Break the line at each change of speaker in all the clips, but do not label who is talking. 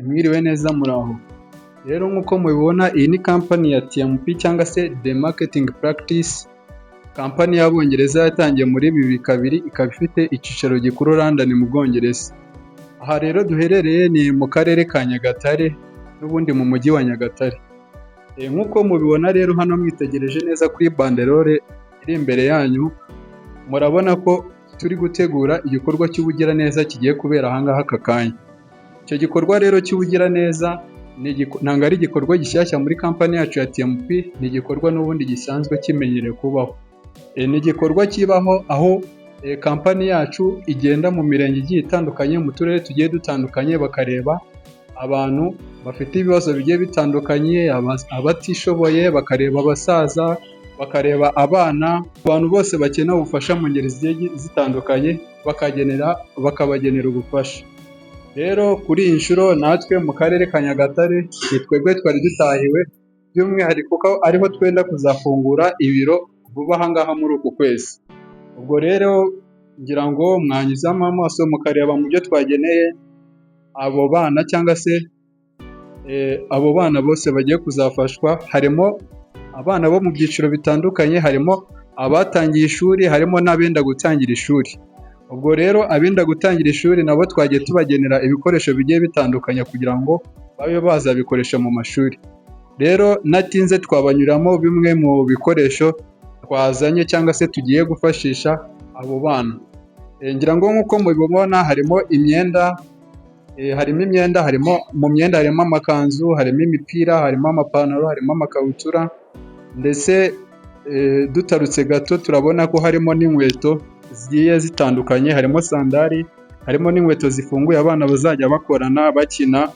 Mwiriwe neza muraho. Rero nk'uko mubibona iyi ni kampani ya TMP cyangwa se The Marketing Practice, kampani y'Abongereza yatangiye muri 2002 ikaba ifite icyicaro gikuru London mu Bwongereza. Aha rero duherereye ni mu karere ka Nyagatare n'ubundi mu mujyi wa Nyagatare. Nk'uko mubibona rero hano mwitegereje neza kuri banderole iri imbere yanyu, murabona ko turi gutegura igikorwa cy'ubugiraneza kigiye kubera ahangaha aka kanya. Icyo gikorwa rero cy'ubugiraneza ntabwo ari igikorwa gishyashya muri kampani yacu ya TMP, ni igikorwa n'ubundi gisanzwe kimenyereye kubaho. Ni igikorwa kibaho aho kampani yacu igenda mu mirenge igiye itandukanye, mu turere tugiye dutandukanye, bakareba abantu bafite ibibazo bigiye bitandukanye, abatishoboye, bakareba abasaza, bakareba abana, abantu bose bakeneye ubufasha mu ngeri zigiye zitandukanye, bakabagenera ubufasha. Rero kuri iyi nshuro natwe mu karere ka Nyagatare ni twebwe twari dutahiwe, by'umwihariko ko ariho twenda kuzafungura ibiro vuba ahangaha muri uku kwezi. Ubwo rero ngira ngo mwanyuzamo amaso mukareba mu byo twageneye abo bana cyangwa se abo bana bose bagiye kuzafashwa. Harimo abana bo mu byiciro bitandukanye, harimo abatangiye ishuri, harimo n'abenda gutangira ishuri. Ubwo rero abenda gutangira ishuri nabo twagiye tubagenera ibikoresho bigiye bitandukanye kugira ngo babe bazabikoresha mu mashuri. Rero natinze twabanyuramo bimwe mu bikoresho twazanye cyangwa se tugiye gufashisha abo bana. Ngira ngo nk'uko mubibona harimo imyenda, mu myenda harimo amakanzu, harimo imipira, harimo amapantaro, harimo amakabutura, ndetse dutarutse gato turabona ko harimo n'inkweto zigiye zitandukanye, harimo sandari, harimo n'inkweto zifunguye abana bazajya bakorana bakina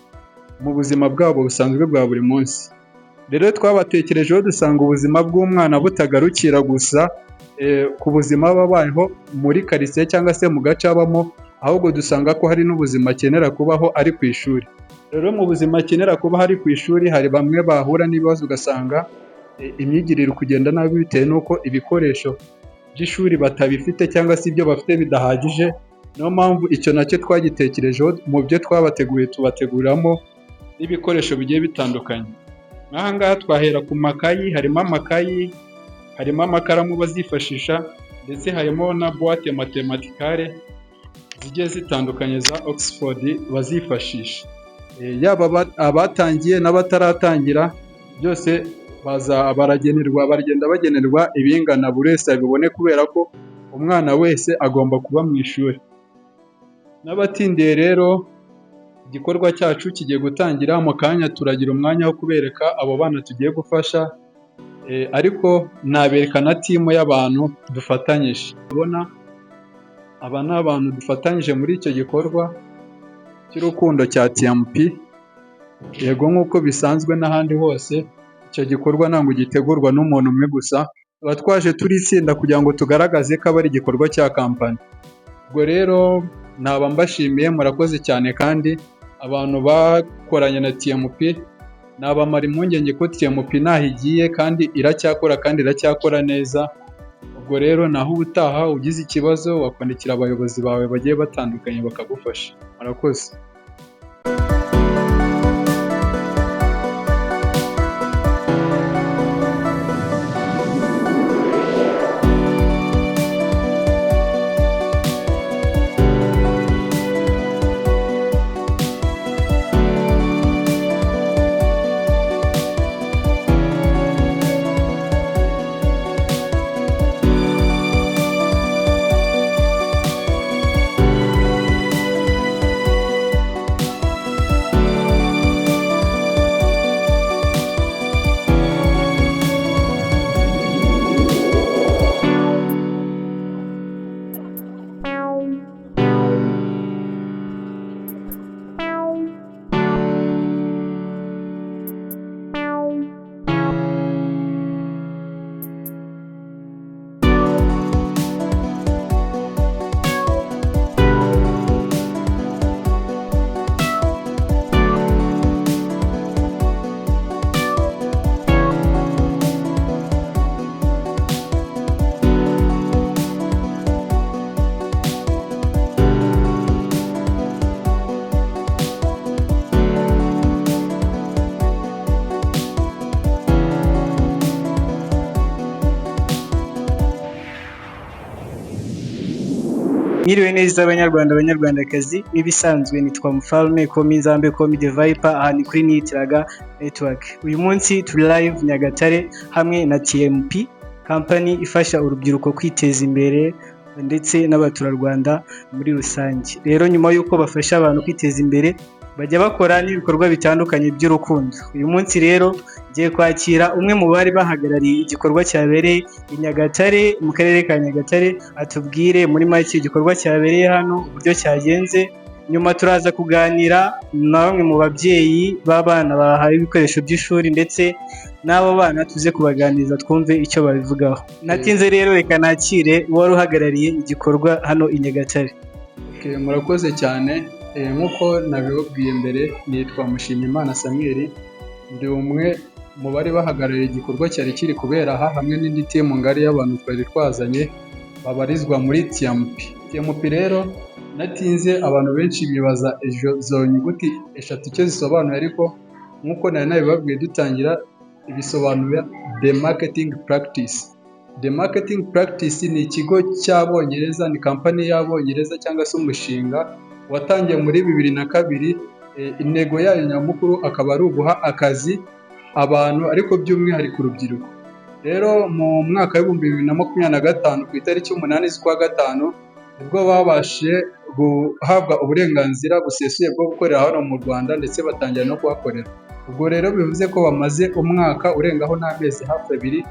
mu buzima bwabo busanzwe bwa buri munsi. Rero twabatekerejeho dusanga ubuzima bw'umwana butagarukira gusa ku buzima babayeho muri karitsiye cyangwa se mu gace abamo, ahubwo dusanga ko hari n'ubuzima akenera kubaho ari ku ishuri. Rero mu buzima akenera kuba ari ku ishuri, hari bamwe bahura n'ibibazo ugasanga imyigirire kugenda nabi bitewe n'uko ibikoresho by'ishuri batabifite cyangwa se ibyo bafite bidahagije. Niyo mpamvu icyo nacyo twagitekerejeho, mu byo twabateguye tubateguriramo n'ibikoresho bigiye bitandukanye. Nk'aha ngaha twahera ku makayi, harimo amakaramu bazifashisha, ndetse harimo na buwate matematikale zigiye zitandukanye za Oxford bazifashisha. Yaba abatangiye n'abataratangira byose bagenda bagenerwa ibingana buri wese abibone, kubera ko umwana wese agomba kuba mu ishuri. N'abatindiye rero igikorwa cyacu kigiye gutangira mu kanya, turagira umwanya wo kubereka abo bana tugiye gufasha, ariko nabereka na timu y'abantu dufatanyije. Aba ni abantu dufatanyije muri icyo gikorwa cy'urukundo cya TMP. Yego nk'uko bisanzwe n'ahandi hose, icyo gikorwa ntabwo gitegurwa n'umuntu umwe gusa, tuba twaje turi itsinda kugira ngo tugaragaze ko aba ari igikorwa cya kampani. Ubwo rero naba mbashimiye, murakoze cyane, kandi abantu bakoranye na TMP nabamara impungenge ko TMP ntaho igiye kandi iracyakora neza. Ubwo rero naho ubutaha ugize ikibazo wakwandikira abayobozi bawe bagiye batandukanye bakagufasha. Murakoze.
Mwiriwe neza abanyarwanda abanyarwandakazi, nk'ibisanzwe nitwa Mufalme Komi Nzambe Komi The Viper, aha ni kuri Niyitiraga Network. Uyu munsi turi live Nyagatare hamwe na TMP company ifasha urubyiruko kwiteza imbere ndetse n'abaturarwanda muri rusange. Rero nyuma y'uko bafasha abantu kwiteza imbere, bajya bakora n'ibikorwa bitandukanye by'urukundo. Uyu munsi rero ngiye kwakira umwe mu bari bahagarariye igikorwa cyabereye i Nyagatare mu karere ka Nyagatare, atubwire muri make igikorwa cyabereye hano uburyo cyagenze. Nyuma turaza kuganira na bamwe mu babyeyi b'abana bahawe ibikoresho by'ishuri, ndetse n'abo bana tuze kubaganiriza twumve icyo babivugaho. Natinze rero, reka nakire uwari uhagarariye igikorwa hano i Nyagatare.
Murakoze cyane. Nk'uko nabibabwiye mbere, nitwa Mushimiyimana Samuel, ndi umwe mu bari bahagarariye igikorwa cyari kiri kubera aha, hamwe n'indi timu ngari y'abantu twari twazanye babarizwa muri TMP. TMP rero natinze, abantu benshi bibaza izo nyuguti eshatu icyo zisobanuye, ariko nk'uko nari nabibabwiye dutangira, ibisobanura The Marketing Practice. The Marketing Practice ni ikigo cy'Abongereza, ni kampani y'Abongereza cyangwa se umushinga watangiye muri 2002. Intego yayo nyamukuru akaba ari uguha akazi abantu, ariko by'umwihariko urubyiruko. Rero mu mwaka wa 2025 ku itariki 8 z'ukwa gatanu nibwo babashe guhabwa uburenganzira busesuye bwo gukorera hano mu Rwanda, ndetse batangira no kuhakorera. Ubwo rero bivuze ko bamaze umwaka urengaho n'amezi hafi 2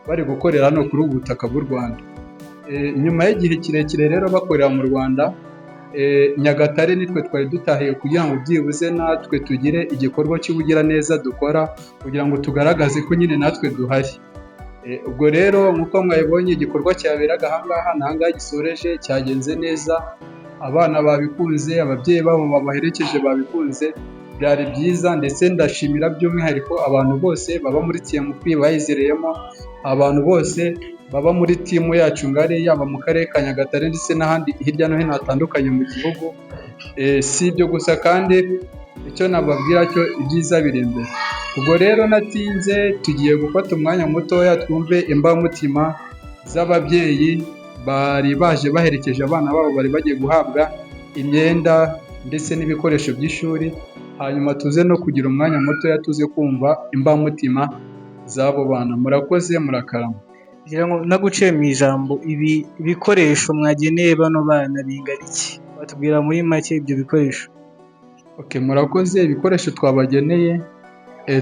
bari gukorera hano kuri ubu butaka bw'u Rwanda. Nyuma y'igihe kirekire rero bakorera mu Rwanda, Nyagatare nitwe twari dutahiye kugira ngo byibuze natwe tugire igikorwa cy'ubugiraneza dukora, kugira ngo tugaragaze ko nyine natwe duhari. Ubwo rero nk'uko mwabibonye, igikorwa cyaberaga ahangaha gisoreje, cyagenze neza, abana babikunze, ababyeyi babo babaherekeje babikunze, byari byiza. Ndetse ndashimira by'umwihariko abantu bose baba muri TMP bayizereyemo, abantu bose baba muri timu yacu ngari, yaba mu karere ka Nyagatare ndetse n'ahandi hirya no hino hatandukanye mu gihugu. Si ibyo gusa kandi, icyo nababwira cyo ibyiza biri imbere. Ubwo rero natinze, tugiye gufata umwanya mutoya twumve imbamutima z'ababyeyi bari baje baherekeje abana babo bari bagiye guhabwa imyenda ndetse n'ibikoresho by'ishuri. Hanyuma tuze no kugira umwanya mutoya tuze kumva imbamutima z'abo bana. Murakoze, murakarama.
Ngira ngo naguciye mu ijambo, ibi bikoresho mwageneye bano bana bingana iki? Batubwira muri make ibyo bikoresho.
Murakoze. Ibikoresho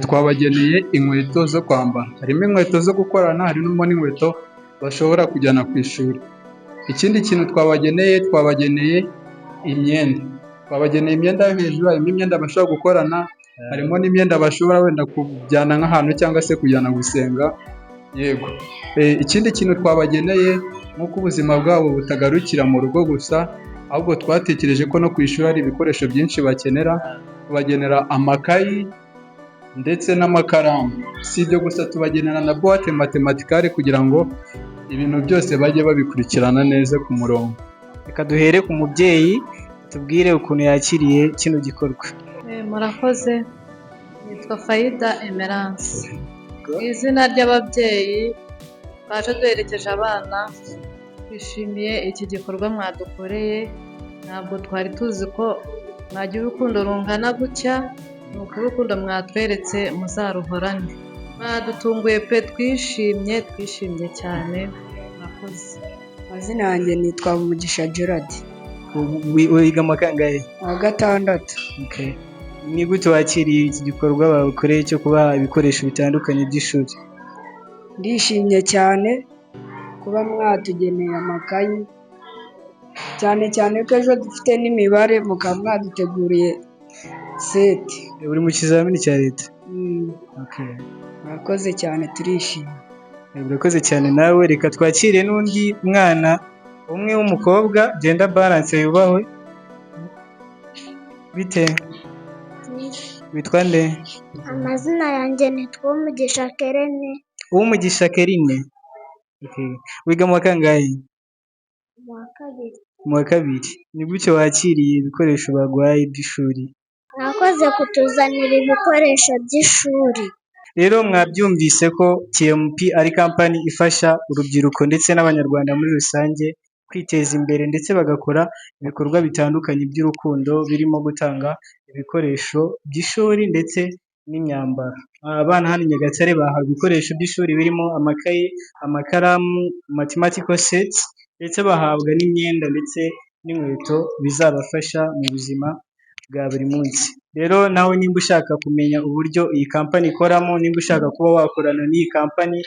twabageneye inkweto zo kwambara. Harimo inkweto zo gukorana, harimo n'inkweto bashobora kujyana ku ishuri. Ikindi kintu twabageneye imyenda. Twabageneye imyenda yo hejuru, harimo imyenda bashobora gukorana, harimo n'imyenda bashobora wenda kujyana nk'ahantu cyangwa se kujyana gusenga. Yego. Ikindi kintu twabageneye, nk'uko ubuzima bwabo butagarukira mu rugo gusa, ahubwo twatekereje ko no ku ishuri hari ibikoresho byinshi bakenera. Tubagenera amakayi ndetse n'amakaramu. Si ibyo gusa, tubagenera na boîte mathématicale kugira ngo ibintu byose bajye babikurikirana neza ku murongo.
Reka duhere ku mubyeyi, tubwire ukuntu yakiriye kino gikorwa.
Murakoze. Nitwa Faida Emerance. Mu izina ry'ababyeyi baje duherekeje abana, twishimiye iki gikorwa mwadukoreye. Ntabwo twari tuzi ko mwagira urukundo rungana gutya. Ni ukuri urukundo mwatweretse muzaruhorane. Mwadutunguye pe, twishimye cyane. Murakoze.
Amazina yanjye nitwa Umugisha Gerard.
Wiga mu kangahe?
Wa gatandatu.
Ni gute wakiriye iki gikorwa bakoreye cyo kubaha ibikoresho bitandukanye by'ishuri?
Ndishimye cyane kuba mwatugeneye amakayi, cyane ko ejo dufite n'imibare, mukaba mwaduteguriye seti.
Uri mu kizamini cya leta?
Murakoze cyane, turishimye.
Murakoze cyane nawe. Reka twakire n'undi mwana umwe w'umukobwa, gender balance yubahwe. Bite? Witwa nde?
Amazina yanjye nitwa Umugisha Kerene.
Umugisha Kerine. Wiga mu kangahe?
Mu wa kabiri.
Mu wa kabiri. Ni gute wakiriye ibikoresho baguhaye by'ishuri?
Mwakoze kutuzanira ibikoresho by'ishuri.
Rero mwabyumvise ko TMP ari kampani ifasha urubyiruko ndetse n'abanyarwanda muri rusange kwiteza imbere ndetse bagakora ibikorwa bitandukanye by'urukundo birimo gutanga ibikoresho by'ishuri ndetse n'imyambaro. Abana hano i Nyagatare bahawe ibikoresho by'ishuri birimo amakayi, amakaramu, mathematical sets ndetse bahabwa n'imyenda ndetse n'inkweto bizabafasha mu buzima bwa buri munsi. Rero nawe nimba ushaka kumenya uburyo iyi kampani ikoramo, nimba ushaka kuba wakorana n'iyi kampani,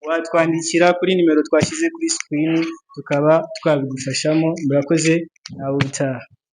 watwandikira kuri nimero twashyize kuri screen tukaba twabigufashamo. Murakoze, nawe utaha.